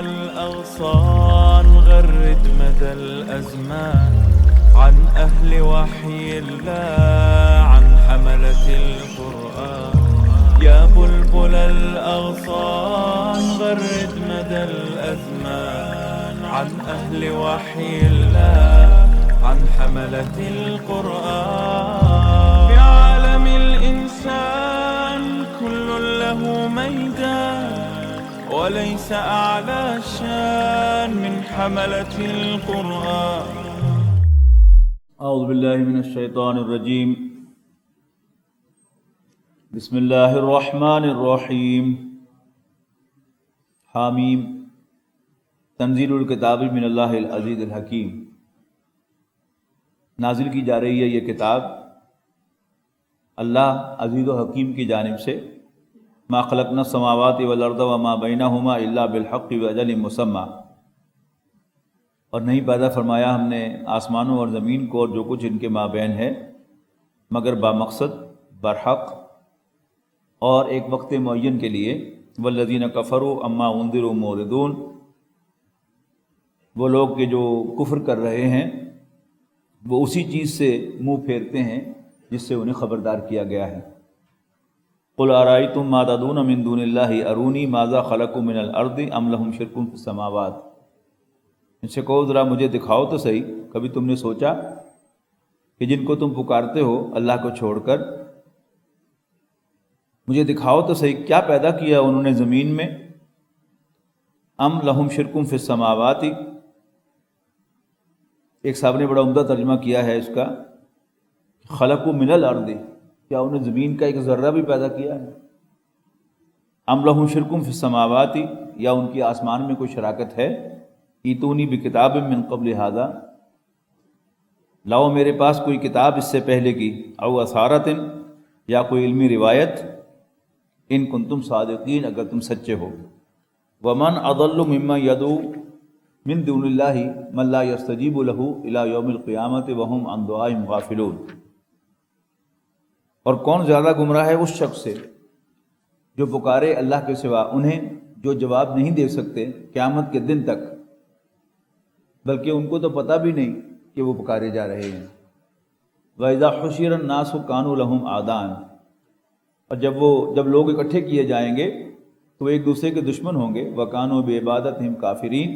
الأغصان غرد مدى الأزمان عن أهل وحي الله عن حملة القرآن يا بلبل الأغصان غرد مدى الأزمان عن أهل وحي الله عن حملة القرآن في عالم الإنسان كل له ميدان وليس أعلى الشان من حملة القرآن. اعوذ باللہ من الشیطان الرجیم بسم اللہ الرحمن الرحیم حامیم تنزیل الکتاب من اللہ العزیز الحکیم. نازل کی جا رہی ہے یہ کتاب اللہ عزیز و حکیم کی جانب سے. ما خلقنا السماوات والارض وما بینہما الا بالحق واجل مسمى، اور نہیں پیدا فرمایا ہم نے آسمانوں اور زمین کو اور جو کچھ ان کے مابین ہے مگر بامقصد برحق اور ایک وقت معین کے لیے. والذین کفروا اما انذروا معرضون، وہ لوگ کہ جو کفر کر رہے ہیں وہ اسی چیز سے منہ پھیرتے ہیں جس سے انہیں خبردار کیا گیا ہے. قل ارأیتم ما تدعون من دون اللہ ارونی ماذا خلقوا من الارض ام لهم شرک فی السماوات. ان سے کہو ذرا مجھے دکھاؤ تو صحیح، کبھی تم نے سوچا کہ جن کو تم پکارتے ہو اللہ کو چھوڑ کر، مجھے دکھاؤ تو صحیح کیا پیدا کیا انہوں نے زمین میں. ام لہم شرک فی السماوات، ایک صاحب نے بڑا عمدہ ترجمہ کیا ہے اس کا، خلقوا من الارض، کیا انہوں نے زمین کا ایک ذرہ بھی پیدا کیا ہے. ام لہم شرک فی السماوات، یا ان کی آسمان میں کوئی شراکت ہے. ایتونی بکتاب من قبل ھذا، لاؤ میرے پاس کوئی کتاب اس سے پہلے کی، او اثارت، یا کوئی علمی روایت، ان کنتم صادقین، اگر تم سچے ہو. ومن اضل ممن يدعو من دون اللہ من لا يستجیب له الى یوم القیامۃ وهم عن دعائهم غافلون. اور کون زیادہ گمراہ ہے اس شخص سے جو پکارے اللہ کے سوا انہیں جو جواب نہیں دے سکتے قیامت کے دن تک، بلکہ ان کو تو پتہ بھی نہیں کہ وہ پکارے جا رہے ہیں. وَإِذَا حُشِرَ النَّاسُ كَانُوا لَهُمْ أَعْدَاءً، اور جب لوگ اکٹھے کیے جائیں گے تو وہ ایک دوسرے کے دشمن ہوں گے. وَكَانُوا بِعِبَادَتِهِمْ كَافِرِينَ،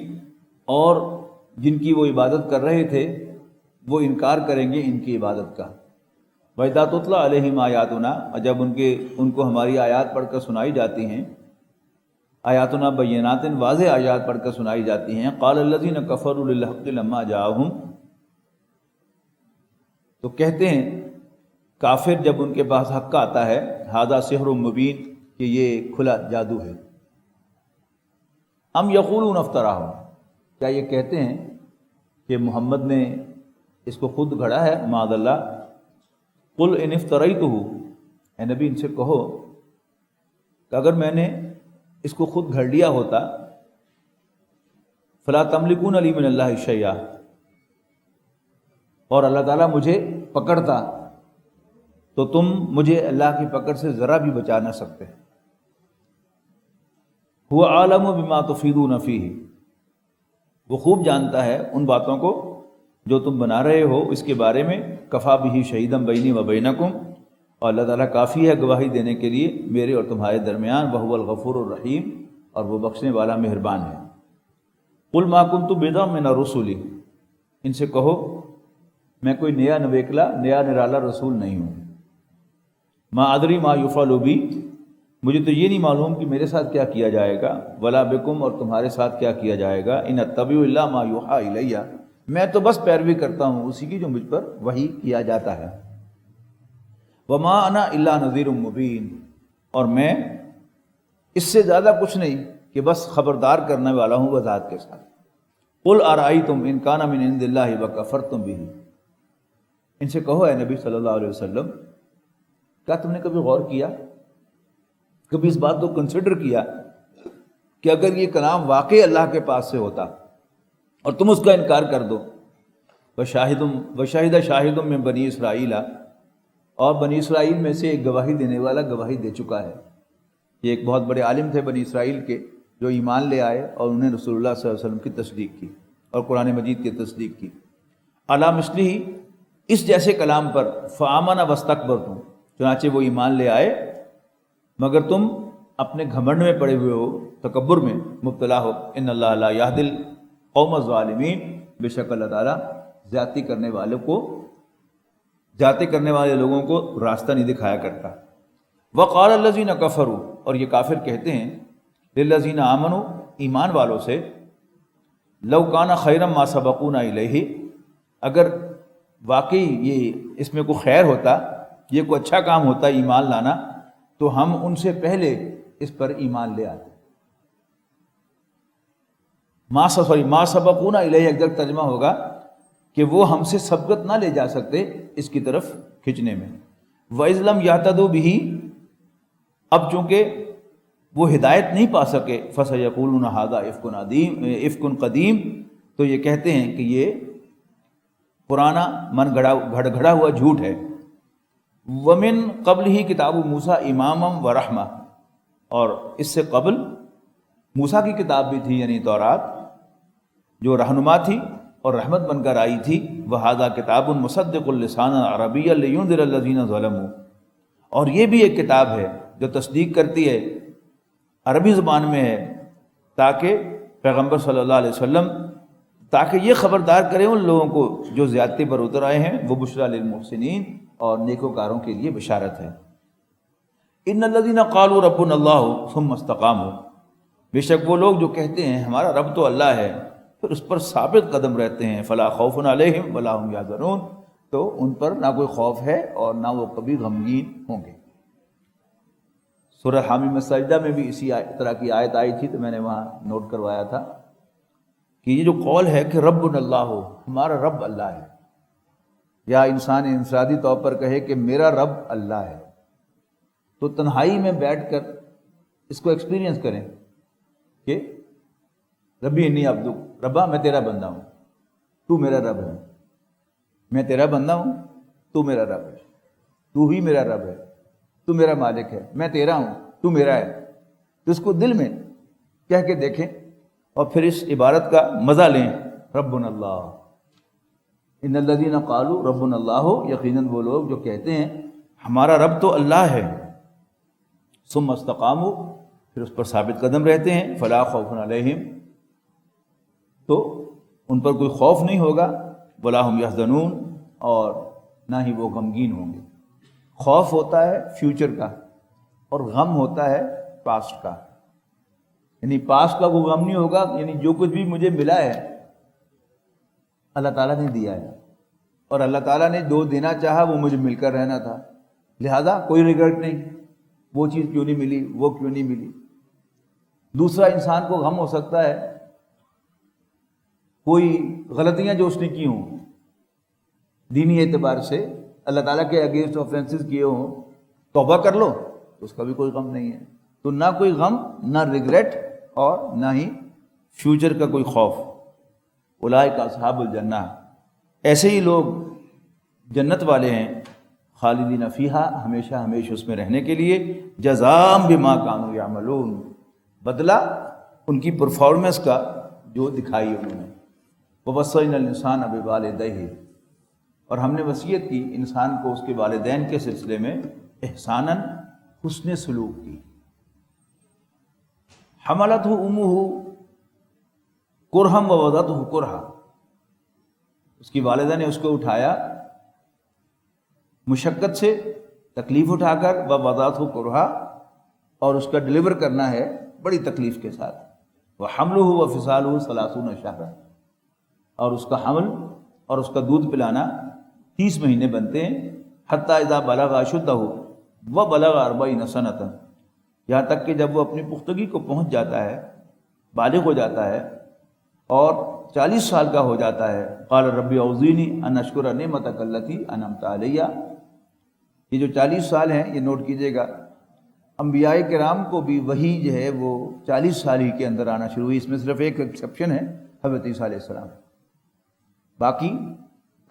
اور جن کی وہ عبادت کر رہے تھے وہ انکار کریں گے ان کی عبادت کا. وَإِذَا تُتْلَى عَلَيْهِمْ آيَاتُنَا، اور جب ان کو ہماری آیات پڑھ کر سنائی جاتی ہیں، آیاتنا بینات، واضح آیات پڑھ کر سنائی جاتی ہیں. قال الذین کفروا للحق لما جاءہم، تو کہتے ہیں کافر جب ان کے پاس حق آتا ہے، ھذا سحر مبین، کہ یہ کھلا جادو ہے. ام یقولون افتراہ، کیا یہ کہتے ہیں کہ محمد نے اس کو خود گھڑا ہے، معاذ اللہ. قل ان افتریتہ، اے نبی ان سے کہو کہ اگر میں نے اس کو خود گھڑ لیا ہوتا، فلا تملکون لی من اللہ شیئا، اور اللہ تعالیٰ مجھے پکڑتا تو تم مجھے اللہ کی پکڑ سے ذرا بھی بچا نہ سکتے. هو عالم بما تفیدون فیہ، وہ خوب جانتا ہے ان باتوں کو جو تم بنا رہے ہو اس کے بارے میں. کفا بہ شہیدا بینی و بینکم، اور اللہ تعالیٰ کافی ہے گواہی دینے کے لیے میرے اور تمہارے درمیان. وہو الغفور الرحیم، اور وہ بخشنے والا مہربان ہے. قل ما کنت بدعا من الرسل، ان سے کہو میں کوئی نیا نویکلا، نیا نرالا رسول نہیں ہوں. ما ادری ما یفعل بی، مجھے تو یہ نہیں معلوم کہ میرے ساتھ کیا کیا جائے گا. ولا بکم، اور تمہارے ساتھ کیا کیا جائے گا. ان اتبع الا ما یوحی الی، میں تو بس پیروی کرتا ہوں اسی کی جو مجھ پر وحی کیا جاتا ہے. وما انا الا نذیر مبین، اور میں اس سے زیادہ کچھ نہیں کہ بس خبردار کرنے والا ہوں وضاحت کے ساتھ. قل ارأیتم ان کان من عند اللہ وکفرتم بہ، ان سے کہو اے نبی صلی اللہ علیہ وسلم، کیا تم نے کبھی غور کیا، کبھی اس بات کو کنسیڈر کیا کہ اگر یہ کلام واقعی اللہ کے پاس سے ہوتا اور تم اس کا انکار کر دو. وشاہد شاہد من بنی اسرائیل، اور بنی اسرائیل میں سے ایک گواہی دینے والا گواہی دے چکا ہے. یہ ایک بہت بڑے عالم تھے بنی اسرائیل کے، جو ایمان لے آئے اور انہیں رسول اللہ صلی اللہ علیہ وسلم کی تصدیق کی اور قرآن مجید کی تصدیق کی، علی مثلہ، اس جیسے کلام پر، فآمن واستکبرتم، چنانچہ وہ ایمان لے آئے مگر تم اپنے گھمنڈ میں پڑے ہوئے ہو، تکبر میں مبتلا ہو، ان اللہ لا یہدی القوم الظالمین، بے شک اللہ تعالیٰ زیادتی کرنے والے لوگوں کو راستہ نہیں دکھایا کرتا۔ وقال الذین کفروا، اور یہ کافر کہتے ہیں، للذین آمنوا، ایمان والوں سے، لو کان خیرا ما سبقونا الیہ، اگر واقعی یہ اس میں کوئی خیر ہوتا، یہ کوئی اچھا کام ہوتا ایمان لانا، تو ہم ان سے پہلے اس پر ایمان لے آتے۔ ما سبقونا الیہ ایگزیکٹ ترجمہ ہوگا کہ وہ ہم سے سبقت نہ لے جا سکتے اس کی طرف کھنچنے میں۔ وَإِذْ لَمْ يَهْتَدُوا بِهِ، اب چونکہ وہ ہدایت نہیں پا سکے، فَسَيَقُولُونَ هَذَا إِفْكٌ قَدِيمٌ، تو یہ کہتے ہیں کہ یہ پرانا من گھڑا ہوا جھوٹ ہے۔ وَمِن قَبْلِهِ كِتَابُ مُوسَىٰ إِمَامًا وَرَحْمَةً، اور اس سے قبل موسیٰ کی کتاب بھی تھی یعنی تورات، جو رہنما تھی اور رحمت بن کر آئی تھی۔ وَهَذَا كِتَابٌ مُصَدِّقٌ لِسَانًا عَرَبِيًّا لِيُنذِرَ الَّذِينَ ظَلَمُوا، اور یہ بھی ایک کتاب ہے جو تصدیق کرتی ہے، عربی زبان میں ہے، تاکہ پیغمبر صلی اللہ علیہ وسلم، تاکہ یہ خبردار کرے ان لوگوں کو جو زیادتی پر اتر آئے ہیں، وہ بشریٰ للمحسنین، اور نیکوکاروں کے لیے بشارت ہے۔ ان الذین قالوا ربنا اللہ ثم استقاموا، بے شک وہ لوگ جو کہتے ہیں ہمارا رب تو اللہ ہے، پھر اس پر ثابت قدم رہتے ہیں، فلا خوف علیہم ولا هم یحزنون، تو ان پر نہ کوئی خوف ہے اور نہ وہ کبھی غمگین ہوں گے۔ سورہ حامیم سجدہ میں بھی اسی طرح کی آیت آئی تھی، تو میں نے وہاں نوٹ کروایا تھا کہ یہ جو قول ہے کہ ربنا اللہ، ہمارا رب اللہ ہے، یا انسان انفرادی طور پر کہے کہ میرا رب اللہ ہے، تو تنہائی میں بیٹھ کر اس کو ایکسپیرینس کریں کہ ربی انی عبدک، ربا میں تیرا بندہ ہوں، تو میرا رب ہے، میں تیرا بندہ ہوں، تو میرا رب ہے، تو ہی میرا رب ہے، تو میرا مالک ہے، میں تیرا ہوں، تو میرا ہے۔ تو اس کو دل میں کہہ کے دیکھیں اور پھر اس عبارت کا مزہ لیں، ربنا اللہ، ان الذین قالوا ربنا اللہ، یقیناً وہ لوگ جو کہتے ہیں ہمارا رب تو اللہ ہے، ثم استقاموا، پھر اس پر ثابت قدم رہتے ہیں، فلا خوف علیہم، تو ان پر کوئی خوف نہیں ہوگا، ولا هم یحزنون، اور نہ ہی وہ غمگین ہوں گے۔ خوف ہوتا ہے فیوچر کا اور غم ہوتا ہے پاسٹ کا، یعنی پاسٹ کا کوئی غم نہیں ہوگا، یعنی جو کچھ بھی مجھے ملا ہے اللہ تعالیٰ نے دیا ہے، اور اللہ تعالیٰ نے جو دینا چاہا وہ مجھے مل کر رہنا تھا، لہذا کوئی ریگریٹ نہیں، وہ چیز کیوں نہیں ملی، وہ کیوں نہیں ملی۔ دوسرا انسان کو غم ہو سکتا ہے کوئی غلطیاں جو اس نے کی ہوں، دینی اعتبار سے اللہ تعالیٰ کے اگینسٹ آفینسز کیے ہوں، توبہ کر لو تو اس کا بھی کوئی غم نہیں ہے۔ تو نہ کوئی غم، نہ ریگریٹ، اور نہ ہی فیوچر کا کوئی خوف۔ اولئک اصحاب الجنہ، ایسے ہی لوگ جنت والے ہیں، خالدین فیہا، ہمیشہ ہمیشہ اس میں رہنے کے لیے، جزاء بما کانوا یعملون، بدلہ ان کی پرفارمنس کا جو دکھائی انہوں نے۔ ووصینا الانسان بوالدیہ، اور ہم نے وصیت کی انسان کو اس کے والدین کے سلسلے میں احساناً، حسن سلوک کی۔ حملتہ امہ کرہا ووضعتہ کرہا، اس کی والدہ نے اس کو اٹھایا مشقت سے، تکلیف اٹھا کر، ووضعتہ کرہا، اور اس کا ڈلیور کرنا ہے بڑی تکلیف کے ساتھ۔ وحملہ وفصالہ 30 شہرا، اور اس کا حمل اور اس کا دودھ پلانا 30 مہینے بنتے ہیں، حتیٰ اذا بلغ اشدہ وبلغ 40 سنۃ، یہاں تک کہ جب وہ اپنی پختگی کو پہنچ جاتا ہے، بالغ ہو جاتا ہے اور 40 سال کا ہو جاتا ہے۔ قال ربی اوزینی ان اشکر نعمتک التی انعمت علی، یہ جو 40 سال ہیں یہ نوٹ کیجیے گا، انبیاء کرام کو بھی وہی جو ہے وہ 40 سال ہی کے اندر آنا شروع ہوئی، اس میں صرف ایک ایکسیپشن ہے، حضرت عیسیٰ علیہ السلام، باقی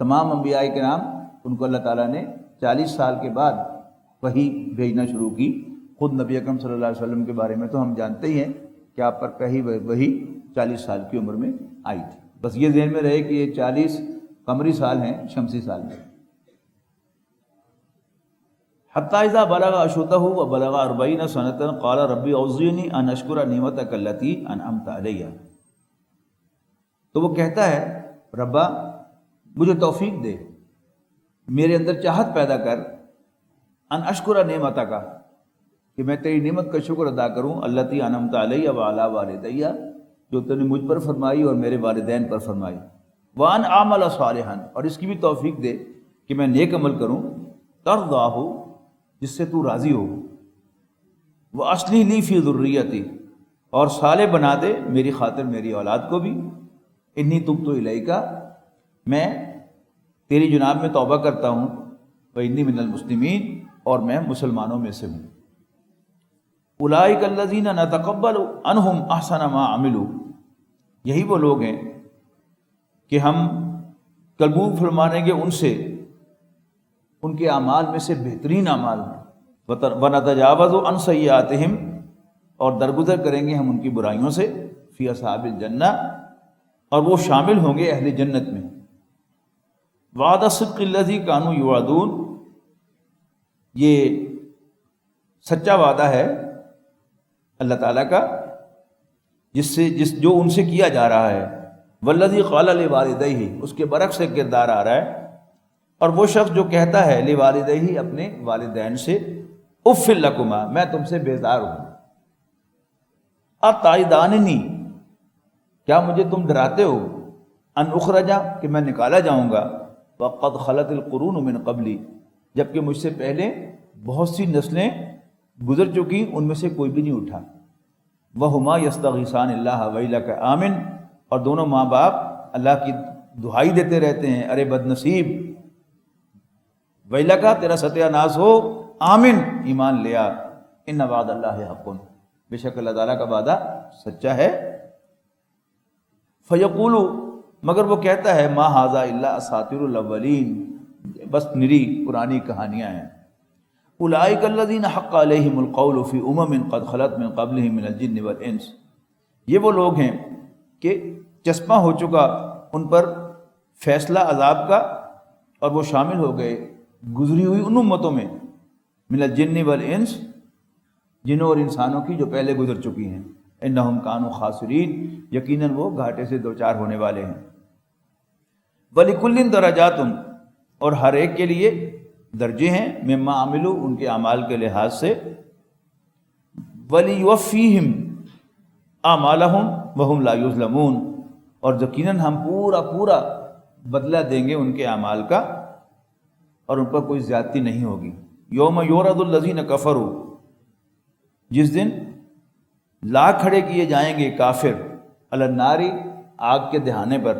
تمام انبیاء کرام ان کو اللہ تعالیٰ نے 40 سال کے بعد وہی بھیجنا شروع کی۔ خود نبی اکرم صلی اللہ علیہ وسلم کے بارے میں تو ہم جانتے ہی ہیں کہ آپ پر کہیں وہی 40 سال کی عمر میں آئی تھی. بس یہ ذہن میں رہے کہ یہ 40 قمری سال ہیں شمسی سال میں. حتیٰ اذا بلغ اشدہ وبلغ 40 سنة قال ربی اوزعنی ان اشکر نعمتک التی انعمت علیہ. تو وہ کہتا ہے ربا مجھے توفیق دے، میرے اندر چاہت پیدا کر، ان اشکر نعمتک کہ میں تیری نعمت کا شکر ادا کروں، التی انعمت علیہ وعلی والدیہ جو تو نے مجھ پر فرمائی اور میرے والدین پر فرمائی، وان اعمل صالحا اور اس کی بھی توفیق دے کہ میں نیک عمل کروں، ترضاہ جس سے تو راضی ہو، واصلح لی فی ذریتی اور صالح بنا دے میری خاطر میری اولاد کو بھی، انی تبت الیک میں تیری جناب میں توبہ کرتا ہوں، وانی من المسلمین اور میں مسلمانوں میں سے ہوں. اولئک الذین نتقبل عنہم احسن ما عملوا، یہی وہ لوگ ہیں کہ ہم قبول فرمانیں گے ان سے ان کے اعمال میں سے بہترین اعمال، ونتجاوز عن سیئاتہم اور درگزر کریں گے ہم ان کی برائیوں سے، فی اصحاب الجنہ اور وہ شامل ہوں گے اہل جنت میں. وعد الصدق الذی کانوا یوعدون، یہ سچا وعدہ ہے اللہ تعالیٰ کا جو ان سے کیا جا رہا ہے. والذی قال لوالدیہ، اس کے برعکس سے کردار آ رہا ہے، اور وہ شخص جو کہتا ہے لوالدیہ اپنے والدین سے، اف لکما میں تم سے بیزار ہوں، اتعداننی کیا مجھے تم ڈراتے ہو، ان اخرجا کہ میں نکالا جاؤں گا، وقد خلت القرون من قبلی جبکہ مجھ سے پہلے بہت سی نسلیں گزر چکی ان میں سے کوئی بھی نہیں اٹھا. وہما یستغیثان اللہ ویلک آمن اور دونوں ماں باپ اللہ کی دہائی دیتے رہتے ہیں، ارے بد نصیب، ویلکا تیرا ستیہ ناس ہو، آمن ایمان لیا، ان وعد اللہ حق بے شک اللہ تعالیٰ کا وعدہ سچا ہے. فیقول مگر وہ کہتا ہے ما ھذا الا اساطیر الاولین، بس نری پرانی کہانیاں ہیں. اولئک الذین حق علیہم القول فی امم قد خلت من قبلہم من الجن والانس، یہ وہ لوگ ہیں کہ چسپاں ہو چکا ان پر فیصلہ عذاب کا اور وہ شامل ہو گئے گزری ہوئی ان امتوں میں، من الجن والانس جنوں اور انسانوں کی جو پہلے گزر چکی ہیں. انہم کانوا خاسرین یقیناً وہ گھاٹے سے دوچار ہونے والے ہیں. وَلِكُلٍّ دَرَجَاتٌ اور ہر ایک کے لیے درجے ہیں، مما عملوا ان کے اعمال کے لحاظ سے، وَلِيُوَفِّيهِمْ أَعْمَالَهُمْ وَهُمْ لَا يُظْلَمُونَ اور یقیناً ہم پورا بدلہ دیں گے ان کے اعمال کا اور ان پر کوئی زیادتی نہیں ہوگی. یوم یورد الذین کفروا جس دن لا کھڑے کیے جائیں گے کافر، علی النار آگ کے دہانے پر،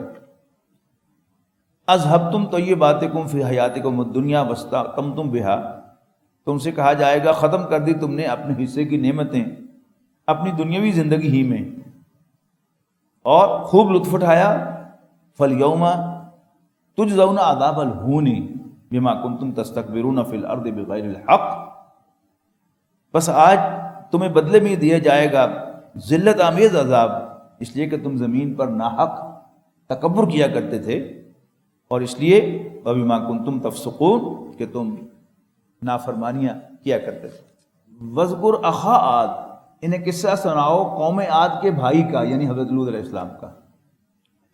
اذھبتم طیباتکم فی حیاتکم الدنیا واستمتعتم بہا، تم سے کہا جائے گا ختم کر دی تم نے اپنے حصے کی نعمتیں اپنی دنیاوی زندگی ہی میں اور خوب لطف اٹھایا. فالیوم تجزون عذاب الہون بما کنتم تستکبرون فی الارض بغیر الحق، بس آج تمہیں بدلے میں دیا جائے گا ذلت آمیز عذاب، اس لیے کہ تم زمین پر ناحق تکبر کیا کرتے تھے، اور اس لیے وَبِمَا كُنْتُمْ تَفْسُقُونَ کہ تم نافرمانیاں کیا کرتے تھے. وَاذْكُرْ أَخَا عَاد انہیں قصہ سناؤ قوم عاد کے بھائی کا، یعنی حضرت لوط علیہ السلام کا.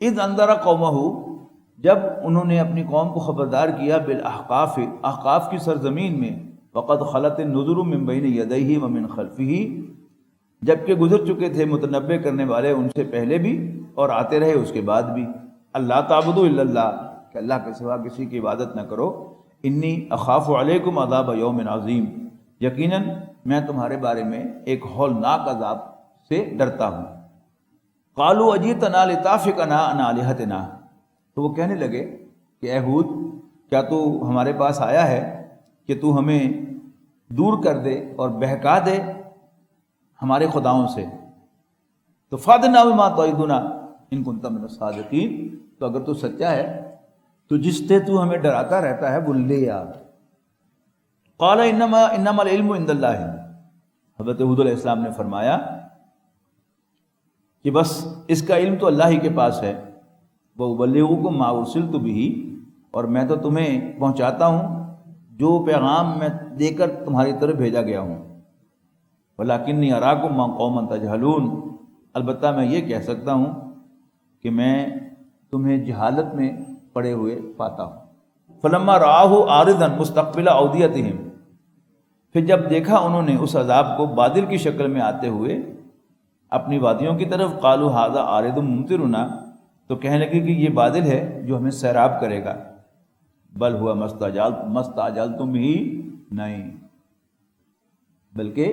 اذ انذر قومہ جب انہوں نے اپنی قوم کو خبردار کیا بالاحقاف احقاف کی سرزمین میں، وقد خلت النذر من بین یدیہ ومن خلفہ جبکہ گزر چکے تھے متنبع کرنے والے ان سے پہلے بھی اور آتے رہے اس کے بعد بھی. اللہ تعبدوا الا اللہ کہ اللہ کے سوا کسی کی عبادت نہ کرو. انی اخاف علیکم عذاب یوم عظیم یقیناً میں تمہارے بارے میں ایک ہولناک عذاب سے ڈرتا ہوں. قالوا اجیتنا لتافکنا عن آلہتنا تو وہ کہنے لگے کہ اے ہود کیا تو ہمارے پاس آیا ہے کہ تو ہمیں دور کر دے اور بہکا دے ہمارے خداؤں سے. تو فَأْتِنَا بِمَا تَعِدُنَا إِن كُنتَ مِنَ الصَّادِقِينَ تو اگر تو سچا ہے تو جس سے تو ہمیں ڈراتا رہتا ہے وہ لے آ. قال انما العلم عند اللہ حضرت ہود علیہ السلام نے فرمایا کہ بس اس کا علم تو اللہ ہی کے پاس ہے، وَأُبَلِّغُكُم مَّا أُرْسِلْتُ بِهِ، اور میں تو تمہیں پہنچاتا ہوں جو پیغام میں دے کر تمہاری طرف بھیجا گیا ہوں، وَلَٰكِنِّي أَرَاكُم قَوْمًا تَجْهَلُونَ، البتہ میں یہ کہہ سکتا ہوں کہ میں تمہیں جہالت میں پڑے ہوئے پاتا ہوں۔ فَلَمَّا رَآهُ عَارِضًا مُسْتَقْبِلَ أَوْدِيَتِهِمْ، پھر جب دیکھا انہوں نے اس عذاب کو بادل کی شکل میں آتے ہوئے اپنی وادیوں کی طرف، قالوا ھذا عارض ممطرنا، تو کہنے لگے کہ یہ بادل ہے جو ہمیں سیراب کرے گا، بل ہوا مستعجلتم بھی، نہیں بلکہ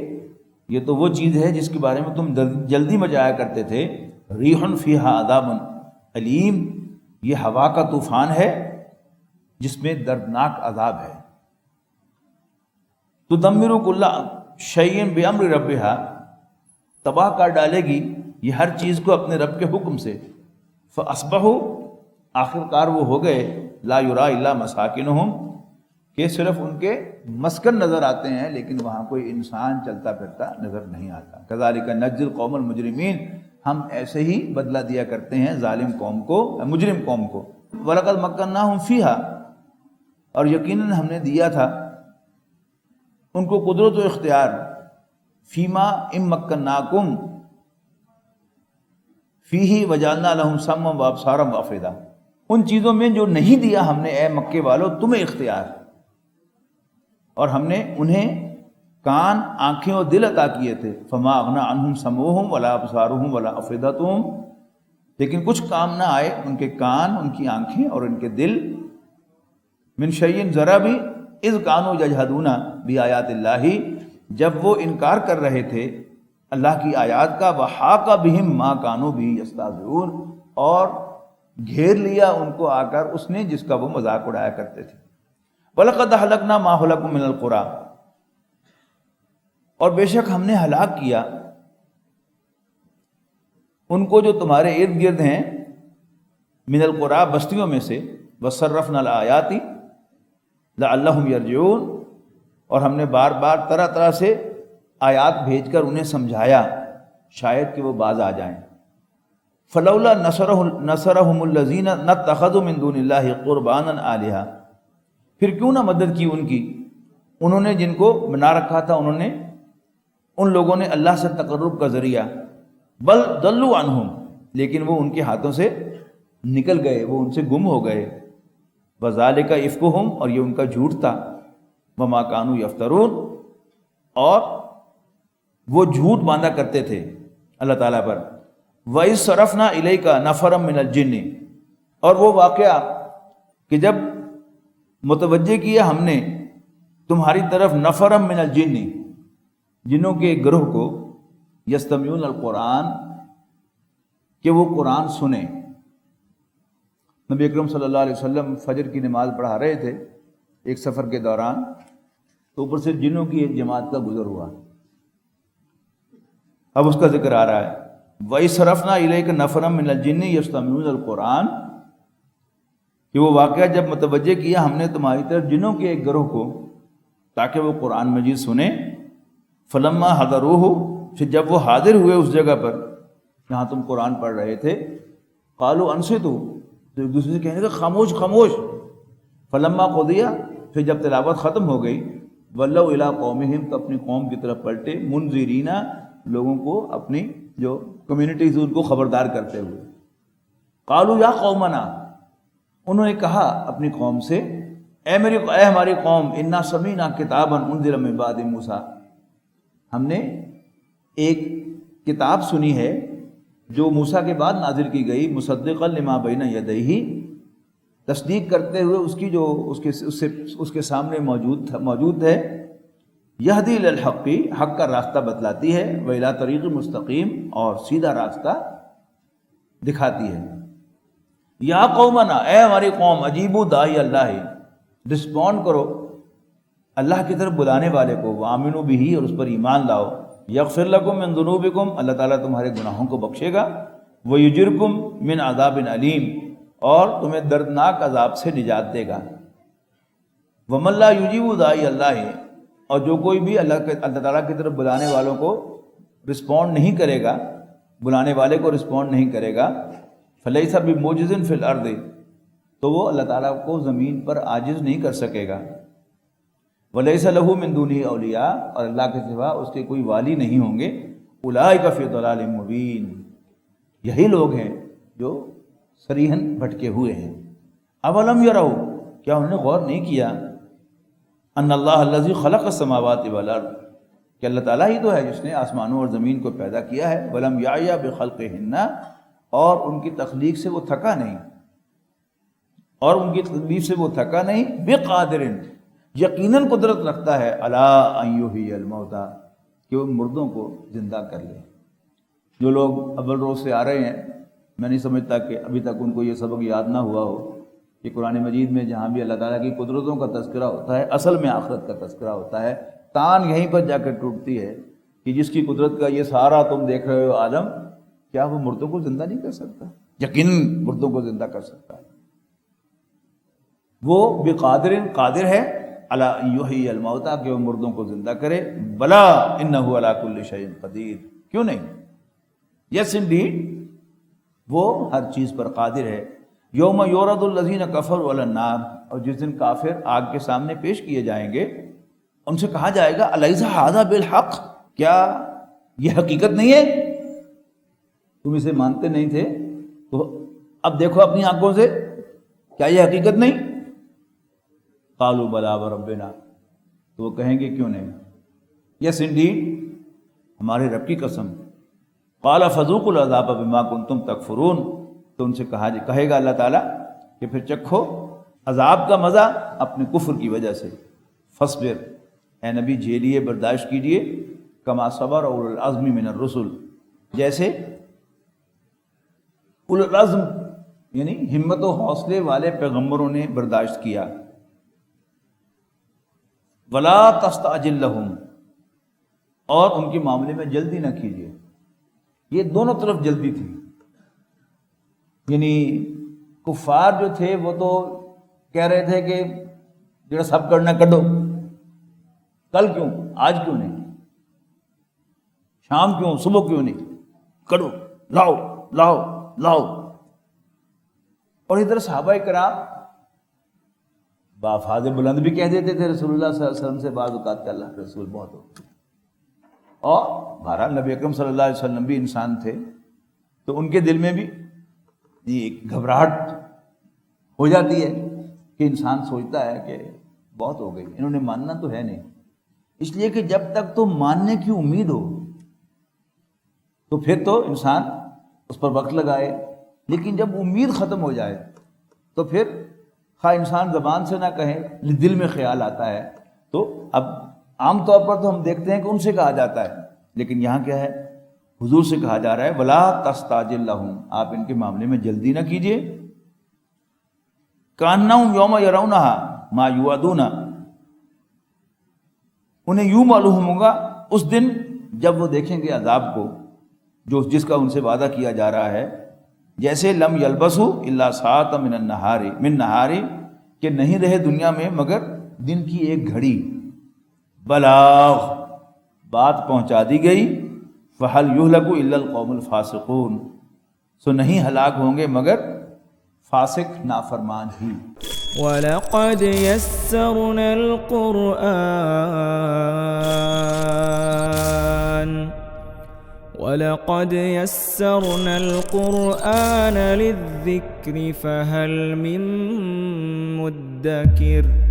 یہ تو وہ چیز ہے جس کے بارے میں تم جلدی مچایا کرتے تھے، ریح فیہا عذاب علیم، یہ ہوا کا طوفان ہے جس میں دردناک عذاب ہے۔ تدمر کل شیء بامر ربھا، تباہ کر ڈالے گی یہ ہر چیز کو اپنے رب کے حکم سے، فاصبحوا، آخر کار وہ ہو گئے، لا یرا الا مساکنہم، کہ صرف ان کے مسکن نظر آتے ہیں لیکن وہاں کوئی انسان چلتا پھرتا نظر نہیں آتا۔ کذالک نجزی القوم المجرمین، ہم ایسے ہی بدلہ دیا کرتے ہیں ظالم قوم کو، مجرم قوم کو۔ وَلَقَدْ مَكَّنَّاهُمْ فِيهَا، اور یقیناً ہم نے دیا تھا ان کو قدرت و اختیار، فیما ام مکناکم فیہ وجعلنا لہم سمعا وابصارا وافئدہ، ان چیزوں میں جو نہیں دیا ہم نے اے مکے والو تمہیں اختیار، اور ہم نے انہیں کان، آنکھیں اور دل عطا کیے تھے، فما اغنی عنہم سمعہم ولا ابصارہم ولا افئدتہم، لیکن کچھ کام نہ آئے ان کے کان، ان کی آنکھیں اور ان کے دل، من شیء ذرا بھی، اذ کانوا یجحدون بآیات اللہ، جب وہ انکار کر رہے تھے اللہ کی آیات کا، وحاق بہم ما کانوا بہ یستہزئون، اور گھیر لیا ان کو آ کر اس نے جس کا وہ مذاق اڑایا کرتے تھے۔ وَلَقَدْ أَهْلَكْنَا مَا حَوْلَكُم مِّنَ الْقُرَىٰ، اور بے شک ہم نے ہلاک کیا ان کو جو تمہارے ارد گرد ہیں، من القریٰ، بستیوں میں سے، وصرفنا الآیات لعلہم یرجعون، اور ہم نے بار بار طرح طرح سے آیات بھیج کر انہیں سمجھایا شاید کہ وہ باز آ جائیں۔ فلولا نصرہم الذین اتخذوا من دون اللہ قربانا آلہہ، پھر کیوں نہ مدد کی ان کی انہوں نے جن کو بنا رکھا تھا انہوں نے، ان لوگوں نے اللہ سے تقرب کا ذریعہ، بل ضلوا عنہم، لیکن وہ ان کے ہاتھوں سے نکل گئے، وہ ان سے گم ہو گئے، وذالک افکہم، اور یہ ان کا جھوٹ تھا، وما کانوا یفترون، اور وہ جھوٹ باندھا کرتے تھے اللہ تعالیٰ پر۔ وَإِذْ صَرَفْنَا إِلَيْكَ نَفَرًا مِّنَ الْجِنِّ، اور وہ واقعہ کہ جب متوجہ کیا ہم نے تمہاری طرف نفرًا مِّنَ الْجِنِّ، جنوں کے گروہ کو، یستمعون القرآن، کہ وہ قرآن سنیں۔ نبی اکرم صلی اللہ علیہ وسلم فجر کی نماز پڑھا رہے تھے ایک سفر کے دوران، تو اوپر سے جنوں کی ایک جماعت کا گزر ہوا، اب اس کا ذکر آ رہا ہے، وَإِذْ صَرَفْنَا إِلَيْكَ نَفَرًا مِّنَ الْجِنِّ يَسْتَمِعُونَ الْقُرْآنَ، کہ وہ واقعہ جب متوجہ کیا ہم نے تمہاری طرف جنوں کے ایک گروہ کو تاکہ وہ قرآن مجید سنیں، فَلَمَّا حَضَرُوهُ، پھر جب وہ حاضر ہوئے اس جگہ پر جہاں تم قرآن پڑھ رہے تھے، قالوا انصتوا، تو ایک دوسرے سے کہنے لگے خاموش خاموش، فلما قضی، پھر جب تلاوت ختم ہو گئی، ولوا الی قومہم، تو اپنی قوم کی طرف پلٹے، منذرین، لوگوں کو اپنی جو کمیونٹیز ان کو خبردار کرتے ہوئے، قالوا یا قومنا، انہوں نے کہا اپنی قوم سے، اے ہماری قوم، انا سمعنا کتابا انزل من بعد موسیٰ، ہم نے ایک کتاب سنی ہے جو موسیٰ کے بعد نازل کی گئی، مصدقا لما بین یدیہ، تصدیق کرتے ہوئے اس کی جو اس کے سامنے موجود ہے، یہدی الی الحق، حق کا راستہ بتلاتی ہے، و الی طریق مستقیم، اور سیدھا راستہ دکھاتی ہے۔ یا قومنا، اے ہماری قوم، اجیبوا داعی اللہ، رسپونڈ کرو اللہ کی طرف بلانے والے کو، وآمنوا بہ، اور اس پر ایمان لاؤ، یغفر لکم من ذنوبکم، اللہ تعالیٰ تمہارے گناہوں کو بخشے گا، ویجرکم من عذاب علیم، اور تمہیں دردناک عذاب سے نجات دے گا۔ ومن لا یجیب داعی اللہ، اور جو کوئی بھی اللہ تعالیٰ کی طرف بلانے والوں کو رسپونڈ نہیں کرے گا، بلانے والے کو رسپونڈ نہیں کرے گا، فلیس بمعجز فی الارض، تو وہ اللہ تعالیٰ کو زمین پر عاجز نہیں کر سکے گا، ولیس لہ من دونہ اولیاء، اور اللہ کے سوا اس کے کوئی والی نہیں ہوں گے، اولئک فی ضلال مبین، یہی لوگ ہیں جو صریحاً بھٹکے ہوئے ہیں۔ اولم یروا، کیا انہوں نے غور نہیں کیا، ان اللہ الذی خلق السماوات والارض، کہ اللہ تعالیٰ ہی تو ہے جس نے آسمانوں اور زمین کو پیدا کیا ہے، ولم یعی بخلقہن، اور ان کی تخلیق سے وہ تھکا نہیں، بقادر، یقیناً قدرت رکھتا ہے، علی ان یحیی الموتیٰ، کہ وہ مردوں کو زندہ کر لے۔ جو لوگ اول روز سے آ رہے ہیں، میں نہیں سمجھتا کہ ابھی تک ان کو یہ سبق یاد نہ ہوا ہو کہ قرآن مجید میں جہاں بھی اللہ تعالیٰ کی قدرتوں کا تذکرہ ہوتا ہے، اصل میں آخرت کا تذکرہ ہوتا ہے۔ تان یہیں پر جا کر ٹوٹتی ہے کہ جس کی قدرت کا یہ سارا تم دیکھ رہے ہو عالم، کیا وہ مردوں کو زندہ نہیں کر سکتا؟ یقیناً مردوں کو زندہ کر سکتا ہے، وہ بقادر، قادر ہے، علی ان یحیی الموتیٰ، کہ وہ مردوں کو زندہ کرے، بلا انہ علی کل شیء قدیر، کیوں نہیں، یس انڈیڈ، وہ ہر چیز پر قادر ہے۔ یوم یورد الذین کفروا علی النار، اور جس دن کافر آگ کے سامنے پیش کیے جائیں گے، ان سے کہا جائے گا الیس ھذا بالحق، کیا یہ حقیقت نہیں ہے؟ تم اسے مانتے نہیں تھے تو اب دیکھو اپنی آنکھوں سے، کیا یہ حقیقت نہیں؟ قالوا بلی وربنا، تو وہ کہیں گے کیوں نہیں، یس انڈیڈ، ہمارے رب کی قسم۔ قال فذوقوا العذاب بما کنتم تکفرون، تو ان سے کہے گا اللہ تعالیٰ کہ پھر چکھو عذاب کا مزہ اپنے کفر کی وجہ سے۔ فاصبر، اے نبی جھیلیے، برداشت کیجیے، کما صبر اولو العزم من الرسل، جیسے اولو العزم یعنی ہمت و حوصلے والے پیغمبروں نے برداشت کیا۔ ولا تستعجل لهم، اور ان کے معاملے میں جلدی نہ کیجیے۔ یہ دونوں طرف جلدی تھی، یعنی کفار جو تھے وہ تو کہہ رہے تھے کہ جڑا سب کرنا کڈو، کل کیوں، آج کیوں نہیں، شام کیوں، صبح کیوں نہیں، کڈو، لاؤ لاؤ لاؤ۔ اور ادھر صحابہ کرام بافاظ بلند بھی کہہ دیتے تھے رسول اللہ صلی اللہ علیہ وسلم سے، بعض اوقات کہ اللہ کے رسول بہت ہو، اور بہرحال نبی اکرم صلی اللہ علیہ وسلم بھی انسان تھے، تو ان کے دل میں بھی ایک گھبراہٹ ہو جاتی ہے کہ انسان سوچتا ہے کہ بہت ہو گئی، انہوں نے ماننا تو ہے نہیں، اس لیے کہ جب تک تو ماننے کی امید ہو تو پھر تو انسان اس پر وقت لگائے، لیکن جب امید ختم ہو جائے تو پھر خواہ انسان زبان سے نہ کہے، دل میں خیال آتا ہے، تو اب عام طور پر تو ہم دیکھتے ہیں کہ ان سے کہا جاتا ہے، لیکن یہاں کیا ہے، حضور سے کہا جا رہا ہے ولا تستعجل لهم، آپ ان کے معاملے میں جلدی نہ کیجیے۔ کانہم یوم یرونھا ما یوعدون، انہیں یوں معلوم ہوگا اس دن جب وہ دیکھیں گے عذاب کو جو جس کا ان سے وعدہ کیا جا رہا ہے، جیسے لم یلبسوا الا ساعۃ من النہار، کہ نہیں رہے دنیا میں مگر دن کی ایک گھڑی، بلاغ، بات پہنچا دی گئی، فہل یہلک الا القوم الفاسقون، سو نہیں ہلاک ہوں گے مگر فاسق نافرمان ہی۔ وَلَقَدْ يَسَّرْنَا الْقُرْآنَ لِلذِّكْرِ فَهَلْ مِن مُّدَّكِرٍ